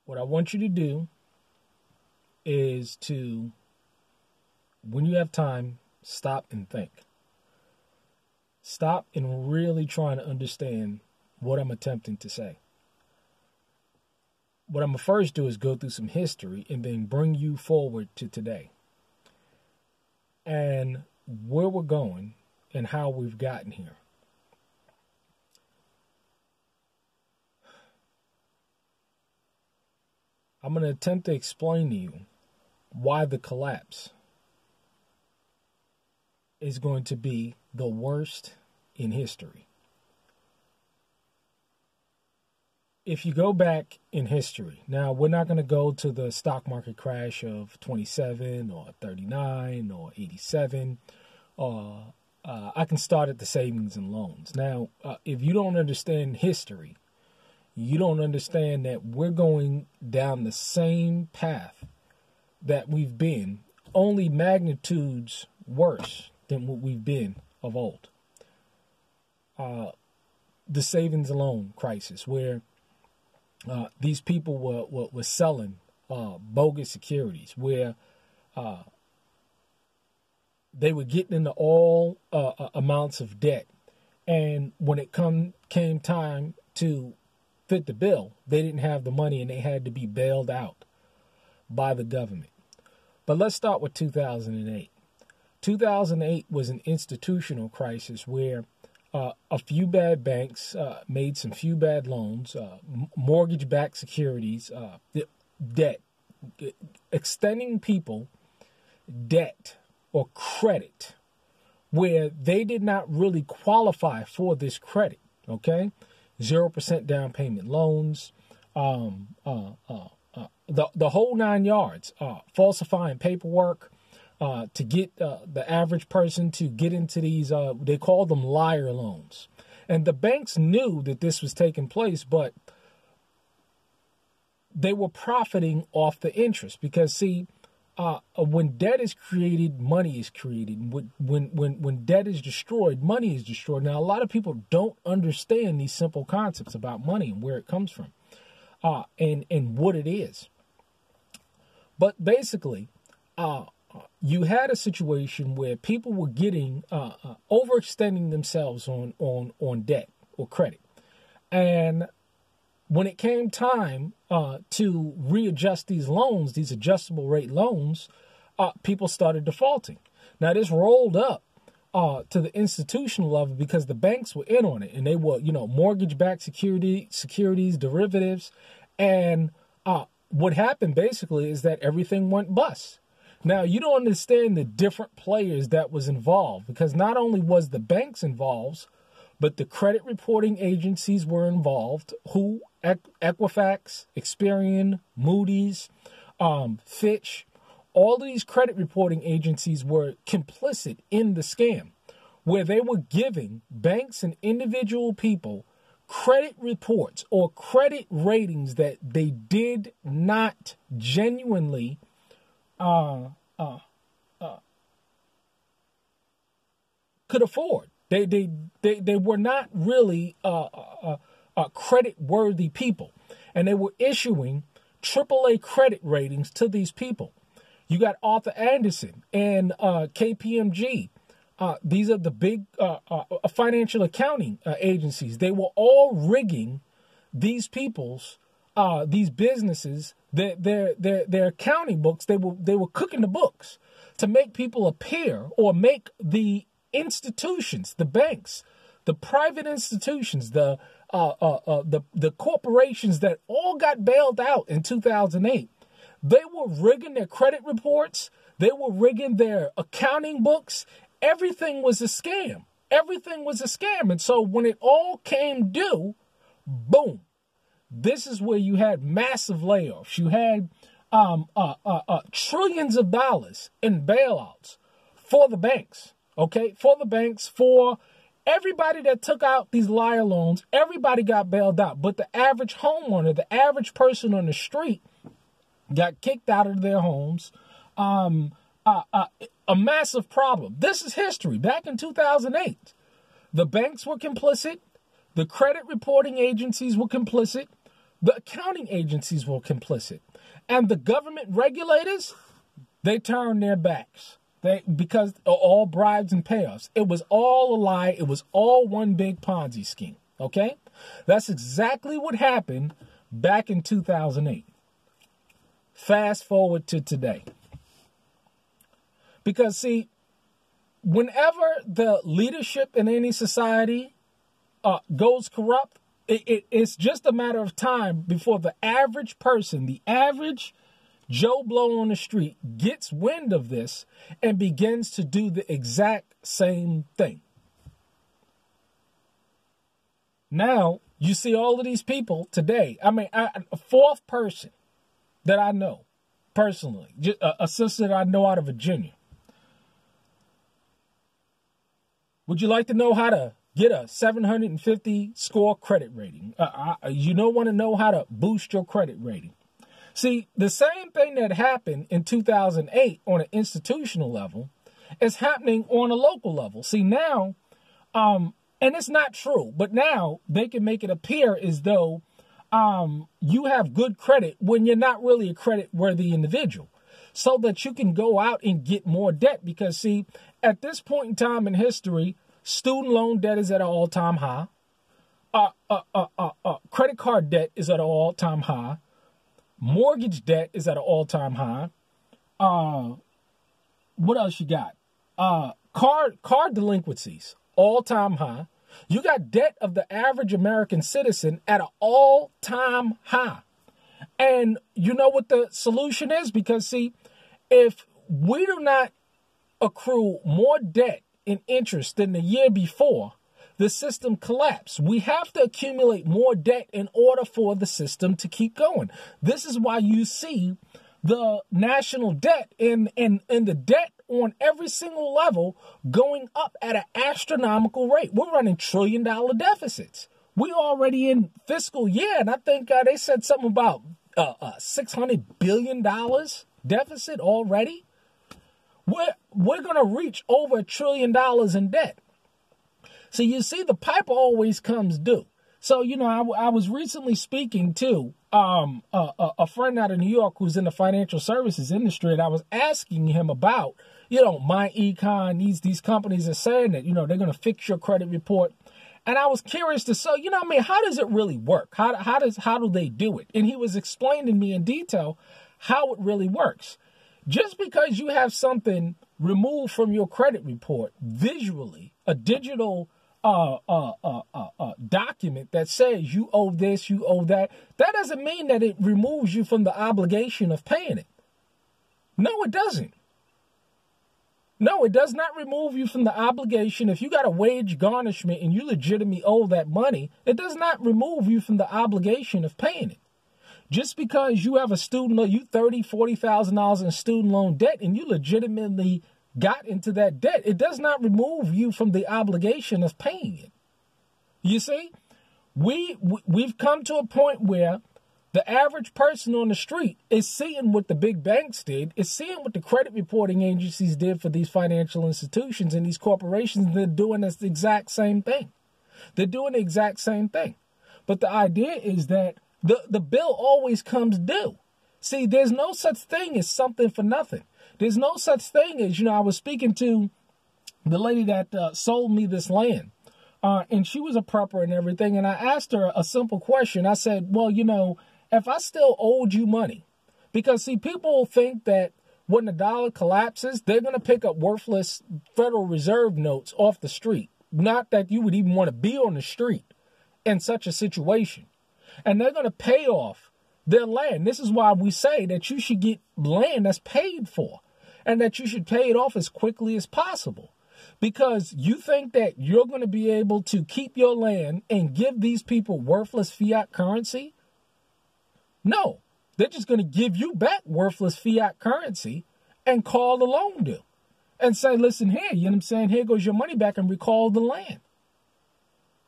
What I want you to do is to, when you have time, stop and think. Stop and really try to understand what I'm attempting to say. What I'm going to first do is go through some history and then bring you forward to today and where we're going and how we've gotten here. I'm going to attempt to explain to you why the collapse is going to be the worst in history. If you go back in history, now we're not going to go to the stock market crash of 27 or 39 or 87. I can start at the savings and loans. Now, if you don't understand history, you don't understand that we're going down the same path that we've been, only magnitudes worse than what we've been of old. The savings and loan crisis, where these people were selling bogus securities, where they were getting into all amounts of debt. And when it came time to fit the bill, they didn't have the money and they had to be bailed out by the government. But let's start with 2008. 2008 was an institutional crisis where a few bad banks made some few bad loans, mortgage-backed securities, debt, extending people debt or credit where they did not really qualify for this credit, okay? 0% down payment loans, the whole 9 yards, falsifying paperwork, to get the average person to get into these, they call them liar loans. And the banks knew that this was taking place, but they were profiting off the interest because, see, when debt is created, money is created. When debt is destroyed, money is destroyed. Now, a lot of people don't understand these simple concepts about money and where it comes from and what it is. But basically, you had a situation where people were getting overextending themselves on debt or credit. And when it came time to readjust these loans, these adjustable rate loans, people started defaulting. Now, this rolled up to the institutional level because the banks were in on it, and they were, mortgage-backed securities, derivatives. And what happened basically is that everything went bust. Now, you don't understand the different players that was involved because not only was the banks involved, but the credit reporting agencies were involved, who Equifax, Experian, Moody's, Fitch. All of these credit reporting agencies were complicit in the scam, where they were giving banks and individual people credit reports or credit ratings that they did not genuinely could afford. They were not really credit-worthy people, and they were issuing AAA credit ratings to these people. You got Arthur Andersen and KPMG. These are the big financial accounting agencies. They were all rigging these people's, these businesses, their accounting books. They were cooking the books to make people appear or make the institutions, the banks, the private institutions, the corporations that all got bailed out in 2008. They were rigging their credit reports. They were rigging their accounting books. Everything was a scam. Everything was a scam. And so when it all came due, boom, this is where you had massive layoffs. You had trillions of dollars in bailouts for the banks. Okay, for the banks, for everybody that took out these liar loans, everybody got bailed out. But the average homeowner, the average person on the street got kicked out of their homes. A massive problem. This is history. Back in 2008, the banks were complicit. The credit reporting agencies were complicit. The accounting agencies were complicit. And the government regulators, they turned their backs. Because of all bribes and payoffs. It was all a lie. It was all one big Ponzi scheme. Okay? That's exactly what happened back in 2008. Fast forward to today. Because, see, whenever the leadership in any society goes corrupt, it's just a matter of time before the average person, the average Joe Blow on the street, gets wind of this and begins to do the exact same thing. Now, you see all of these people today. I mean, a fourth person that I know personally, a sister that I know out of Virginia. Would you like to know how to get a 750 score credit rating? You don't want to know how to boost your credit rating. See, the same thing that happened in 2008 on an institutional level is happening on a local level. See, now, and it's not true, but now they can make it appear as though you have good credit when you're not really a credit-worthy individual, so that you can go out and get more debt. Because, see, at this point in time in history, student loan debt is at an all-time high. Credit card debt is at an all-time high. Mortgage debt is at an all-time high. What else you got? Card delinquencies, all-time high. You got debt of the average American citizen at an all-time high. And you know what the solution is? Because, see, if we do not accrue more debt and interest than the year before, the system collapsed. We have to accumulate more debt in order for the system to keep going. This is why you see the national debt and the debt on every single level going up at an astronomical rate. We're running $1 trillion deficits. We already in fiscal year, and I think they said something about $600 billion deficit already. We're going to reach over $1 trillion in debt. So you see, the pipe always comes due. So, you know, I was recently speaking to a friend out of New York who's in the financial services industry, and I was asking him about, you know, my econ, these companies are saying that, you know, they're going to fix your credit report. And I was curious to say, you know, I mean, how does it really work? How do they do it? And he was explaining to me in detail how it really works. Just because you have something removed from your credit report visually, a digital document that says you owe this, you owe that, that doesn't mean that it removes you from the obligation of paying it. No, it doesn't. No, it does not remove you from the obligation. If you got a wage garnishment and you legitimately owe that money, it does not remove you from the obligation of paying it. Just because you have a student loan, you $30,000, $40,000 in student loan debt, and you legitimately got into that debt, it does not remove you from the obligation of paying it. You see, we've come to a point where the average person on the street is seeing what the big banks did, is seeing what the credit reporting agencies did for these financial institutions and these corporations, and they're doing the exact same thing. They're doing the exact same thing. But the idea is that the bill always comes due. See, there's no such thing as something for nothing. There's no such thing as, you know, I was speaking to the lady that sold me this land, and she was a prepper and everything, and I asked her a simple question. I said, well, you know, if I still owed you money, because, see, people think that when the dollar collapses, they're going to pick up worthless Federal Reserve notes off the street. Not that you would even want to be on the street in such a situation. And they're going to pay off their land. This is why we say that you should get land that's paid for, and that you should pay it off as quickly as possible. Because you think that you're going to be able to keep your land and give these people worthless fiat currency? No, they're just going to give you back worthless fiat currency and call the loan due and say, listen here, you know what I'm saying? Here goes your money back, and recall the land.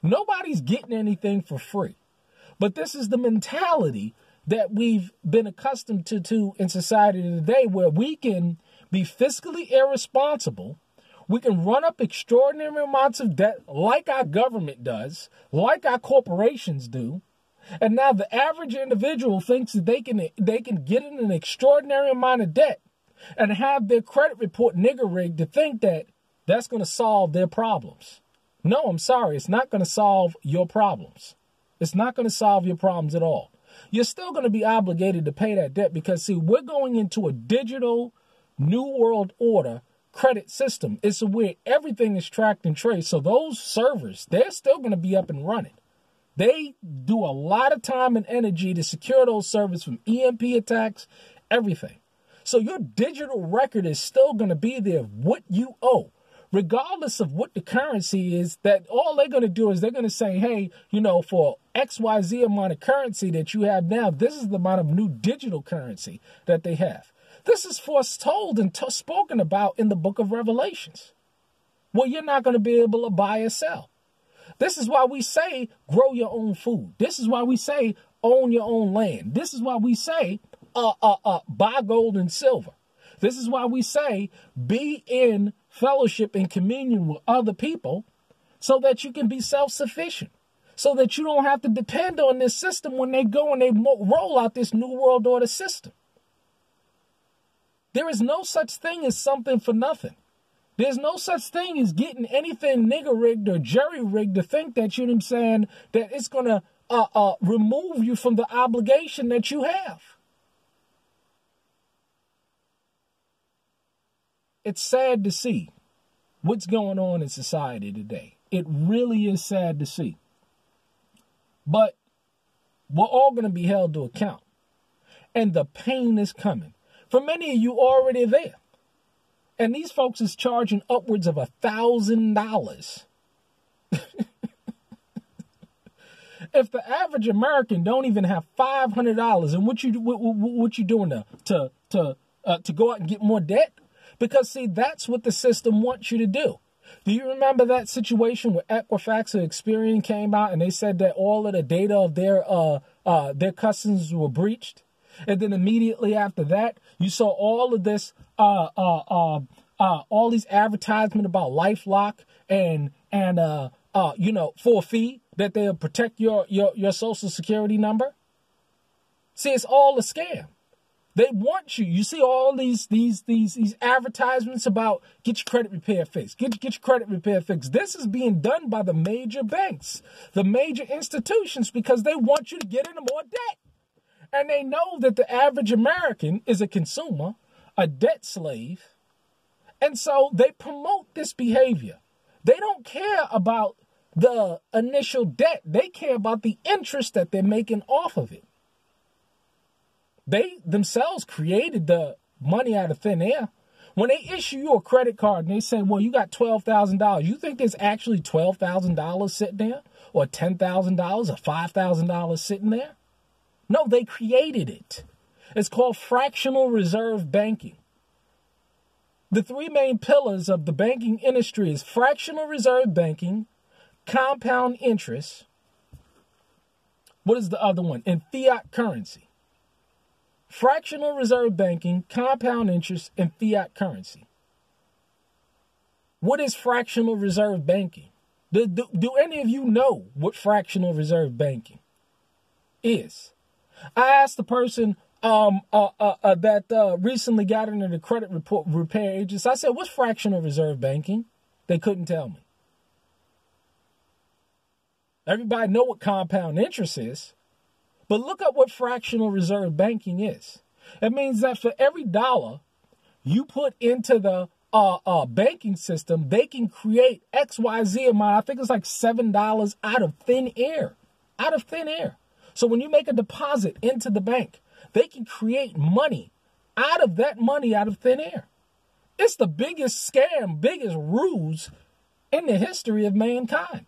Nobody's getting anything for free. But this is the mentality that we've been accustomed to in society today, where we can be fiscally irresponsible. We can run up extraordinary amounts of debt like our government does, like our corporations do, And now the average individual thinks that they can get in an extraordinary amount of debt and have their credit report nigger rigged to think that that's going to solve their problems. No, I'm sorry. It's not going to solve your problems. It's not going to solve your problems at all. You're still going to be obligated to pay that debt because, see, we're going into a digital new world order credit system. It's where everything is tracked and traced. So those servers, they're still going to be up and running. They do a lot of time and energy to secure those servers from EMP attacks, everything. So your digital record is still going to be there, what you owe, regardless of what the currency is. That all they're going to do is they're going to say, hey, for XYZ amount of currency that you have now, this is the amount of new digital currency that they have. This is foretold and spoken about in the book of Revelations. Well, you're not going to be able to buy or sell. This is why we say grow your own food. This is why we say own your own land. This is why we say buy gold and silver. This is why we say be in fellowship and communion with other people so that you can be self-sufficient, so that you don't have to depend on this system when they go and they roll out this new world order system. There is no such thing as something for nothing. There's no such thing as getting anything nigger-rigged or jerry-rigged to think that, you know what I'm saying, that it's going to remove you from the obligation that you have. It's sad to see what's going on in society today. It really is sad to see. But we're all going to be held to account. And the pain is coming. For many of you already there. And these folks is charging upwards of $1,000. If the average American don't even have $500, and what you doing to go out and get more debt? Because see, that's what the system wants you to do. Do you remember that situation where Equifax or Experian came out and they said that all of the data of their customers were breached? And then immediately after that, you saw all of this, all these advertisements about LifeLock and for a fee that they'll protect your social security number. See, it's all a scam. They want you. You see all these advertisements about get your credit repair fixed. Get your credit repair fixed. This is being done by the major banks, the major institutions, because they want you to get into more debt. And they know that the average American is a consumer, a debt slave. And so they promote this behavior. They don't care about the initial debt. They care about the interest that they're making off of it. They themselves created the money out of thin air. When they issue you a credit card and they say, well, you got $12,000, you think there's actually $12,000 sitting there? Or $10,000 or $5,000 sitting there? No, they created it. It's called fractional reserve banking. The three main pillars of the banking industry is fractional reserve banking, compound interest. What is the other one? And fiat currency. Fractional reserve banking, compound interest, and fiat currency. What is fractional reserve banking? Do any of you know what fractional reserve banking is? I asked the person that recently got into the credit report repair agents. I said, what's fractional reserve banking? They couldn't tell me. Everybody know what compound interest is. But look up what fractional reserve banking is. It means that for every dollar you put into the banking system, they can create XYZ amount. I think it's like $7 out of thin air. Out of thin air. So when you make a deposit into the bank, they can create money out of that money out of thin air. It's the biggest scam, biggest ruse in the history of mankind.